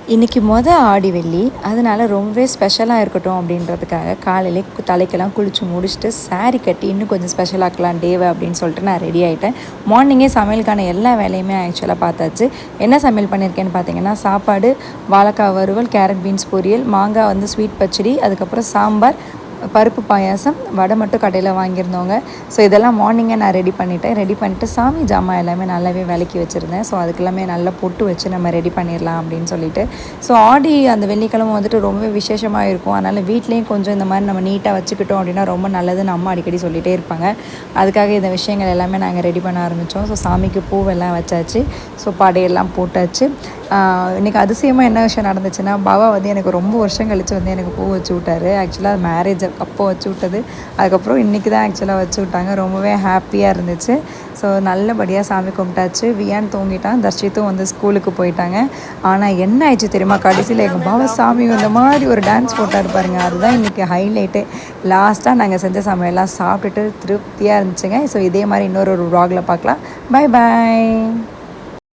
இன்றைக்கி ஆடி வெள்ளி, அதனால் ரொம்பவே ஸ்பெஷலாக இருக்கட்டும் அப்படின்றதுக்காக காலையிலே தலைக்கெல்லாம் குளித்து முடிச்சுட்டு சாரீ கட்டி இன்னும் கொஞ்சம் ஸ்பெஷலாக்கலாம் டேவை அப்படின்னு சொல்லிட்டு நான் ரெடி ஆகிட்டேன். மார்னிங்கே சமையலுக்கான எல்லா வேலையுமே ஆக்சுவலாக பார்த்தாச்சு. என்ன சமையல் பண்ணியிருக்கேன்னு பார்த்தீங்கன்னா, சாப்பாடு, வாழைக்காய் வறுவல், கேரட் பீன்ஸ் பொரியல், மாங்காய் ஸ்வீட் பச்சடி, அதுக்கப்புறம் சாம்பார், பருப்பு பாயாசம், வடை மட்டும் கடையில் வாங்கியிருந்தோங்க. ஸோ இதெல்லாம் மார்னிங்கே நான் ரெடி பண்ணிவிட்டு சாமி ஜாமான் எல்லாமே நல்லாவே விலக்கி வச்சுருந்தேன். ஸோ அதுக்கெல்லாமே நல்லா பொட்டு வச்சு நம்ம ரெடி பண்ணிடலாம் அப்படின்னு சொல்லிட்டு. ஸோ ஆடி அந்த வெள்ளிக்கிழமை ரொம்பவே விசேஷமாக இருக்கும். அதனால் வீட்லேயும் கொஞ்சம் இந்த மாதிரி நம்ம நீட்டாக வச்சுக்கிட்டோம் அப்படின்னா ரொம்ப நல்லதுன்னு அம்மா அடிக்கடி சொல்லிகிட்டே இருப்பாங்க. அதுக்காக இந்த விஷயங்கள் எல்லாமே நாங்கள் ரெடி பண்ண ஆரம்பித்தோம். ஸோ சாமிக்கு பூவெல்லாம் வச்சாச்சு. ஸோ படையெல்லாம் போட்டாச்சு. இன்றைக்கி அதிசயமாக என்ன விஷயம் நடந்துச்சுன்னா, பாபா எனக்கு ரொம்ப வருஷம் கழித்து எனக்கு பூ வச்சு விட்டாரு. ஆக்சுவலாக மேரேஜ் அப்போ வச்சு விட்டது. அதுக்கப்புறம் இன்றைக்கி தான் ஆக்சுவலாக வச்சு விட்டாங்க. ரொம்பவே ஹாப்பியாக இருந்துச்சு. ஸோ நல்லபடியாக சாமி கும்பிட்டாச்சு. வியான் தூங்கிட்டான், தர்ஷித்தும் ஸ்கூலுக்கு போயிட்டாங்க. ஆனால் என்ன ஆயிடுச்சு தெரியுமா, கடைசியில் எங்கள் பாபா சாமி இந்த மாதிரி ஒரு டான்ஸ் போட்டார் பாருங்க. அதுதான் இன்றைக்கி ஹைலைட்டு. லாஸ்ட்டாக நாங்கள் செஞ்ச சமையல்லாம் சாப்பிட்டுட்டு திருப்தியாக இருந்துச்சுங்க. ஸோ இதே மாதிரி இன்னொரு vlogல பார்க்கலாம். Bye bye.